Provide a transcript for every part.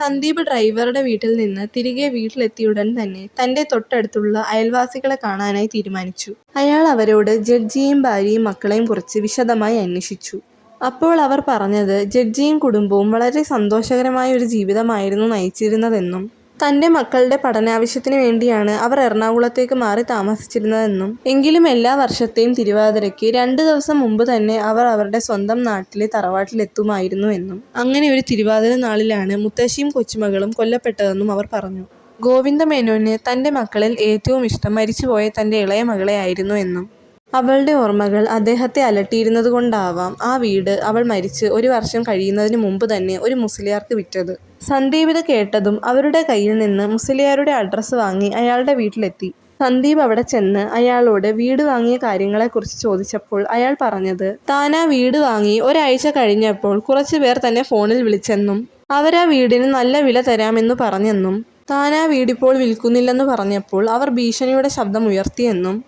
സന്ദീപ് ഡ്രൈവറുടെ വീട്ടിൽ നിന്ന് തിരികെ വീട്ടിലെത്തിയുടൻ തന്നെ തന്റെ തൊട്ടടുത്തുള്ള അയൽവാസികളെ കാണാനായി തീരുമാനിച്ചു. അയാൾ അവരോട് ജഡ്ജിയെയും ഭാര്യയും മക്കളെയും കുറിച്ച് വിശദമായി അന്വേഷിച്ചു. അപ്പോൾ അവർ പറഞ്ഞത് ജഡ്ജിയും കുടുംബവും വളരെ സന്തോഷകരമായ ഒരു ജീവിതമായിരുന്നു നയിച്ചിരുന്നതെന്നും തന്റെ മക്കളുടെ പഠനാവശ്യത്തിന് വേണ്ടിയാണ് അവർ എറണാകുളത്തേക്ക് മാറി താമസിച്ചിരുന്നതെന്നും എങ്കിലും എല്ലാ വർഷത്തെയും തിരുവാതിരയ്ക്ക് 2 ദിവസം മുമ്പ് തന്നെ അവർ അവരുടെ സ്വന്തം നാട്ടിലെ തറവാട്ടിലെത്തുമായിരുന്നു എന്നും അങ്ങനെ ഒരു തിരുവാതിര നാളിലാണ് മുത്തശ്ശിയും കൊച്ചുമകളും കൊല്ലപ്പെട്ടതെന്നും അവർ പറഞ്ഞു. ഗോവിന്ദമേനോന് തന്റെ മക്കളിൽ ഏറ്റവും ഇഷ്ടം മരിച്ചുപോയ തന്റെ ഇളയ മകളെ ആയിരുന്നു എന്നും അവളുടെ ഓർമ്മകൾ അദ്ദേഹത്തെ അലട്ടിയിരുന്നതുകൊണ്ടാവാം ആ വീട് അവൾ മരിച്ച് 1 വർഷം കഴിയുന്നതിന് മുമ്പ് തന്നെ ഒരു മുസ്ലിയാർക്ക് വിറ്റത്. സന്ദീപ് ഇത് കേട്ടതും അവരുടെ കയ്യിൽ നിന്ന് മുസ്ലിയാരുടെ അഡ്രസ്സ് വാങ്ങി അയാളുടെ വീട്ടിലെത്തി. സന്ദീപ് അവിടെ ചെന്ന് അയാളോട് വീട് വാങ്ങിയ കാര്യങ്ങളെക്കുറിച്ച് ചോദിച്ചപ്പോൾ അയാൾ പറഞ്ഞത് താനാ വീട് വാങ്ങി ഒരാഴ്ച കഴിഞ്ഞപ്പോൾ കുറച്ചു പേർ തന്നെ ഫോണിൽ വിളിച്ചെന്നും അവരാ വീടിന് നല്ല വില തരാമെന്നു പറഞ്ഞെന്നും താനാ വീടിപ്പോൾ വിൽക്കുന്നില്ലെന്ന് പറഞ്ഞപ്പോൾ അവർ ഭീഷണിയുടെ ശബ്ദം ഉയർത്തിയെന്നും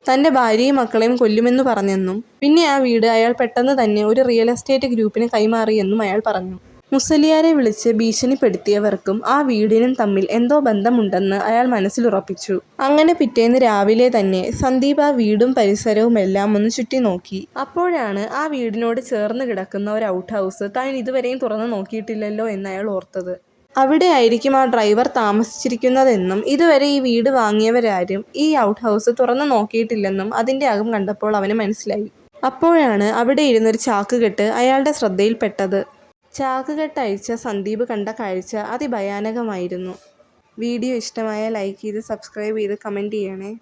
തന്റെ ഭാര്യയും മക്കളെയും കൊല്ലുമെന്നു പറഞ്ഞെന്നും പിന്നെ ആ വീട് അയാൾ പെട്ടെന്ന് തന്നെ ഒരു റിയൽ എസ്റ്റേറ്റ് ഗ്രൂപ്പിന് കൈമാറിയെന്നും അയാൾ പറഞ്ഞു. മുസലിയാരെ വിളിച്ച് ഭീഷണിപ്പെടുത്തിയവർക്കും ആ വീടിനും തമ്മിൽ എന്തോ ബന്ധമുണ്ടെന്ന് അയാൾ മനസ്സിലുറപ്പിച്ചു. അങ്ങനെ പിറ്റേന്ന് രാവിലെ തന്നെ സന്ദീപ് ആ വീടും പരിസരവുമെല്ലാം ഒന്ന് ചുറ്റി നോക്കി. അപ്പോഴാണ് ആ വീടിനോട് ചേർന്ന് കിടക്കുന്ന ഒരു ഔട്ട് ഹൗസ് താൻ ഇതുവരെയും തുറന്നു നോക്കിയിട്ടില്ലല്ലോ എന്ന് അയാൾ ഓർത്തത്. അവിടെ ആയിരിക്കും ആ ഡ്രൈവർ താമസിച്ചിരിക്കുന്നതെന്നും ഇതുവരെ ഈ വീട് വാങ്ങിയവരാരും ഈ ഔട്ട് ഹൗസ് തുറന്നു നോക്കിയിട്ടില്ലെന്നും അതിന്റെ അകം കണ്ടപ്പോൾ അവന് മനസ്സിലായി. അപ്പോഴാണ് അവിടെ ഇരുന്നൊരു ചാക്കുകെട്ട് അയാളുടെ ശ്രദ്ധയിൽപ്പെട്ടത്. ചാക്കുകെട്ട് അഴിച്ച സന്ദീപ് കണ്ട കാഴ്ച അതിഭയാനകമായിരുന്നു. വീഡിയോ ഇഷ്ടമായാൽ ലൈക്ക് ചെയ്ത് സബ്സ്ക്രൈബ് ചെയ്ത് കമൻറ്റ് ചെയ്യണേ.